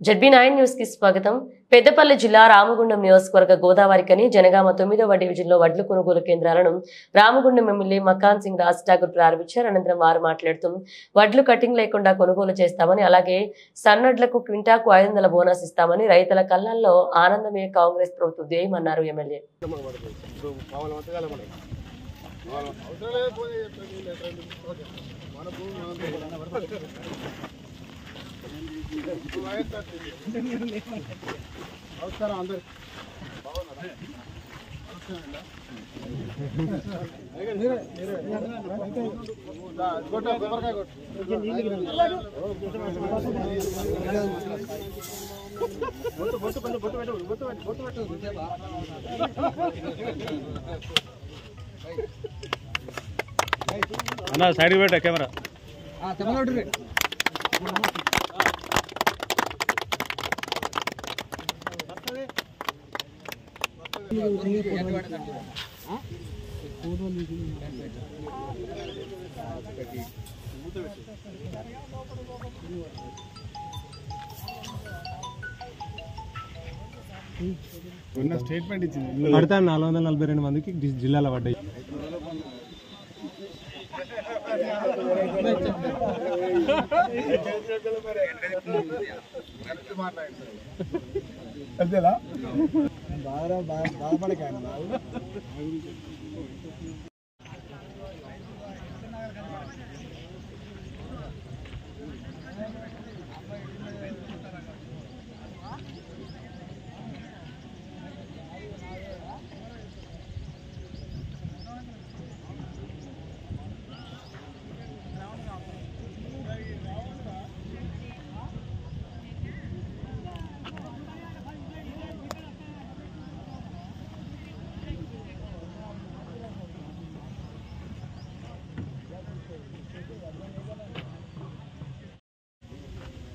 జడ్బీ9 news కి స్వాగతం. పెద్దపల్లి జిల్లా రామగుండం నియోజకవర్గ గోదావరికని జనగామ 9వ డివిజన్లో వడ్లు కొనుగోలు కేంద్రాలను రామగుండం ఎమ్మెల్యే మకాన్ సింగ్ రాజ్ ఠాకూర్ ప్రారంభించారు. అనంతరం వారు మాట్లాడుతూ వడ్లు కటింగ్ లేకుండా కొనుగోలు చేస్తామని, అలాగే సన్నడ్లకు క్వింటాకు 500 బోనస్ ఇస్తామని రైతుల కళ్ళల్లో ఆనందమే కాంగ్రెస్ ప్రభుత్వ ధ్యేయం అన్నారు ఎమ్మెల్యే. నమస్కారం అందరు అన్న సైడ్ పెట్ట కెమెరా స్టేట్మెంట్ ఇచ్చింది. పడతా 442 మందికి జిల్లాలో పడ్డాయి. అంతేలా బాధపడక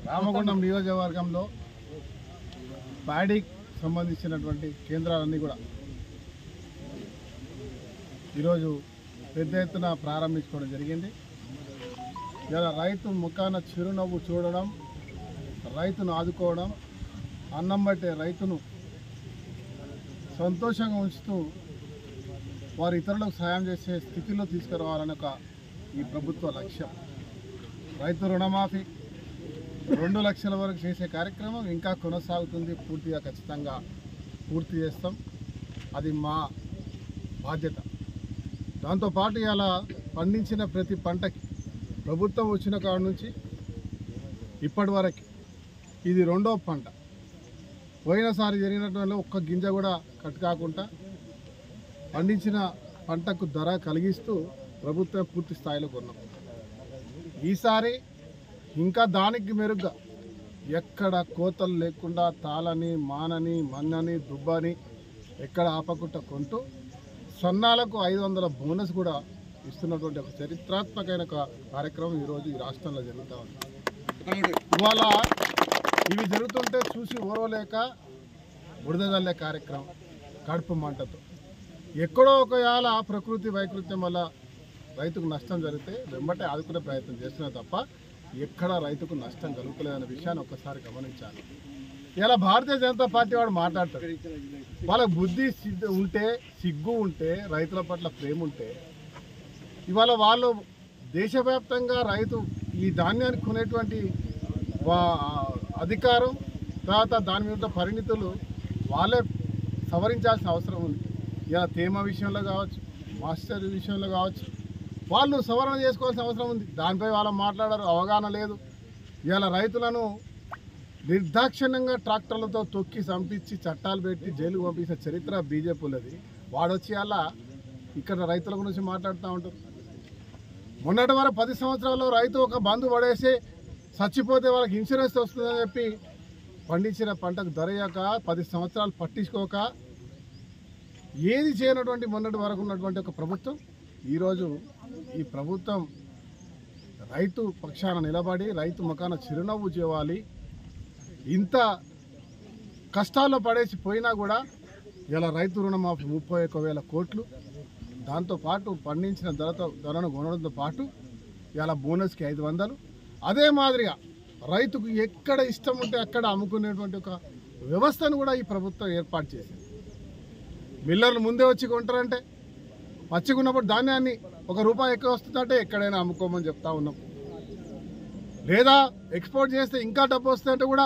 రామగుండం నియోజకవర్గంలో ప్యాడీకి సంబంధించినటువంటి కేంద్రాలన్నీ కూడా ఈరోజు పెద్ద ఎత్తున ప్రారంభించుకోవడం జరిగింది. ఇలా రైతు ముఖాన చిరునవ్వు చూడడం, రైతును ఆదుకోవడం, అన్నం బట్టే రైతును సంతోషంగా ఉంచుతూ వారు ఇతరులకు సాయం చేసే స్థితిలో తీసుకురావాలని ఈ ప్రభుత్వ లక్ష్యం. రైతు రుణమాఫీ 2 లక్షల వరకు చేసే కార్యక్రమం ఇంకా కొనసాగుతుంది. పూర్తిగా ఖచ్చితంగా పూర్తి చేస్తాం. అది మా బాధ్యత. దాంతోపాటు ఇలా పండించిన ప్రతి పంటకి ప్రభుత్వం వచ్చిన కాడ నుంచి ఇప్పటి వరకు ఇది 2వ పంట. పోయినసారి జరిగినటువంటి ఒక్క గింజ కూడా కట్ కాకుండా పండించిన పంటకు ధర కలిగిస్తూ ప్రభుత్వం పూర్తి స్థాయిలో కొన్నాం. ఈసారి ఇంకా దానికి మెరుగ్గా ఎక్కడ కోతలు లేకుండా తాళని, మానని, మన్నని, దుబ్బని ఎక్కడ ఆపకుండా కొంటూ సన్నాలకు 500 బోనస్ కూడా ఇస్తున్నటువంటి ఒక చరిత్రాత్మకమైన కార్యక్రమం ఈరోజు ఈ రాష్ట్రంలో జరుగుతూ ఉంది. ఇవాళ ఇవి జరుగుతుంటే చూసి ఓర్వలేక బురదజల్లే కార్యక్రమం కడుపు మంటతో ఎక్కడో ఒక యాల ప్రకృతి వైకృత్యం వల్ల రైతుకు నష్టం జరిగితే వెంబటే ఆదుకునే ప్రయత్నం చేస్తున్నా తప్ప ఎక్కడ రైతుకు నష్టం కలుగుతలేదనే విషయాన్ని ఒక్కసారి గమనించాలి. ఇలా భారతీయ జనతా పార్టీ వాడు మాట్లాడతాడు. వాళ్ళకు బుద్ధి ఉంటే, సిగ్గు ఉంటే, రైతుల పట్ల ప్రేమ ఉంటే ఇవాళ వాళ్ళు దేశవ్యాప్తంగా రైతు ఈ ధాన్యాన్ని కొనేటువంటి అధికారం, తర్వాత దాని మీద పరిణితులు వాళ్ళే సవరించాల్సిన అవసరం ఉంది. ఇలా తేమ విషయంలో కావచ్చు, మాస్టర్ విషయంలో కావచ్చు, వాళ్ళు సవరణ చేసుకోవాల్సిన అవసరం ఉంది. దానిపై వాళ్ళు మాట్లాడారు, అవగాహన లేదు. ఇలా రైతులను నిర్దాక్షిణ్యంగా ట్రాక్టర్లతో తొక్కి చంపించి చట్టాలు పెట్టి జైలుకు పంపించిన చరిత్ర బీజేపీలది. వాడొచ్చి అలా ఇక్కడ రైతుల గురించి మాట్లాడుతూ ఉంటారు. మొన్నటి వరకు 10 సంవత్సరాల్లో రైతు ఒక బంధు పడేసి చచ్చిపోతే వాళ్ళకి ఇన్సూరెన్స్ వస్తుందని చెప్పి పండించిన పంటకు ధరయ్యాక 10 సంవత్సరాలు పట్టించుకోక ఏది చేయనటువంటి మొన్నటి వరకు ఉన్నటువంటి ఒక ప్రభుత్వం ఈరోజు ఈ ప్రభుత్వం రైతు పక్షాన నిలబడి రైతు ముఖాన చిరునవ్వు చేయాలి. ఇంత కష్టాల్లో పడేసి పోయినా కూడా ఇలా రైతు రుణమాఫీ 31,000 కోట్లు, దాంతోపాటు పండించిన ధరను కొనడంతో పాటు ఇలా బోనస్కి 500. అదే మాదిరిగా రైతుకు ఎక్కడ ఇష్టం ఉంటే అక్కడ అమ్ముకునేటువంటి ఒక వ్యవస్థను కూడా ఈ ప్రభుత్వం ఏర్పాటు చేసింది. మిల్లర్లు ముందే వచ్చి కొంటారంటే పచ్చిగున్నప్పుడు ధాన్యాన్ని ₹1 ఎక్కువ వస్తుందంటే ఎక్కడైనా అమ్ముకోమని చెప్తా ఉన్నాం. లేదా ఎక్స్పోర్ట్ చేస్తే ఇంకా డబ్బు వస్తుందంటే కూడా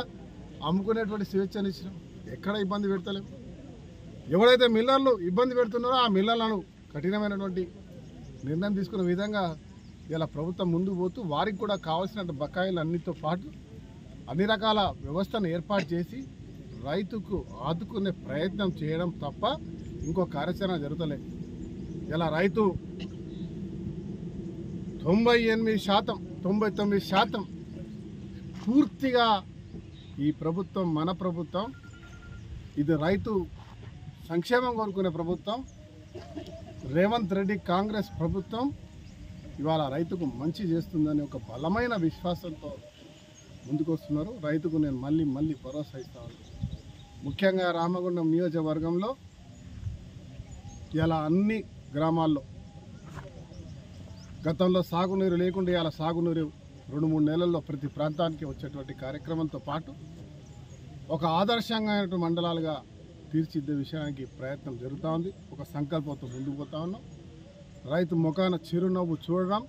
అమ్ముకునేటువంటి స్వేచ్ఛను ఇచ్చినాం. ఎక్కడ ఇబ్బంది పెడతలేము. ఎవరైతే మిల్లర్లు ఇబ్బంది పెడుతున్నారో ఆ మిల్లర్లను కఠినమైనటువంటి నిర్ణయం తీసుకునే విధంగా ఇలా ప్రభుత్వం ముందుకు పోతూ వారికి కూడా కావాల్సిన బకాయిలు అన్నిటితో పాటు అన్ని రకాల వ్యవస్థను ఏర్పాటు చేసి రైతుకు ఆదుకునే ప్రయత్నం చేయడం తప్ప ఇంకో కార్యాచరణ జరుగుతలేదు. ఇలా రైతు 98%, 99% పూర్తిగా ఈ ప్రభుత్వం మన ప్రభుత్వం, ఇది రైతు సంక్షేమం కోరుకునే ప్రభుత్వం. రేవంత్ రెడ్డి కాంగ్రెస్ ప్రభుత్వం ఇవాళ రైతుకు మంచి చేస్తుందని ఒక బలమైన విశ్వాసంతో ముందుకు వస్తున్నారు. రైతుకు నేను మళ్ళీ భరోసా ఇస్తాను. ముఖ్యంగా రామగుండం నియోజకవర్గంలో ఇలా అన్ని గ్రామాల్లో గతంలో సాగునీరు లేకుండా ఇలా సాగునీరు 2-3 నెలల్లో ప్రతి ప్రాంతానికి వచ్చేటువంటి కార్యక్రమంతో పాటు ఒక ఆదర్శంగా మండలాలుగా తీర్చిదిద్దే విషయానికి ప్రయత్నం జరుగుతూ ఉంది. ఒక సంకల్పంతో ముందుకు పోతా ఉన్నాం. రైతు ముఖాన చిరునవ్వు చూడడం,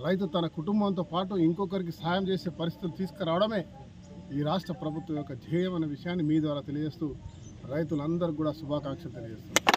రైతు తన కుటుంబంతో పాటు ఇంకొకరికి సాయం చేసే పరిస్థితులు తీసుకురావడమే ఈ రాష్ట్ర ప్రభుత్వం యొక్క ధ్యేయం అనే విషయాన్ని మీ ద్వారా తెలియజేస్తూ రైతులందరికీ కూడా శుభాకాంక్షలు తెలియజేస్తున్నాను.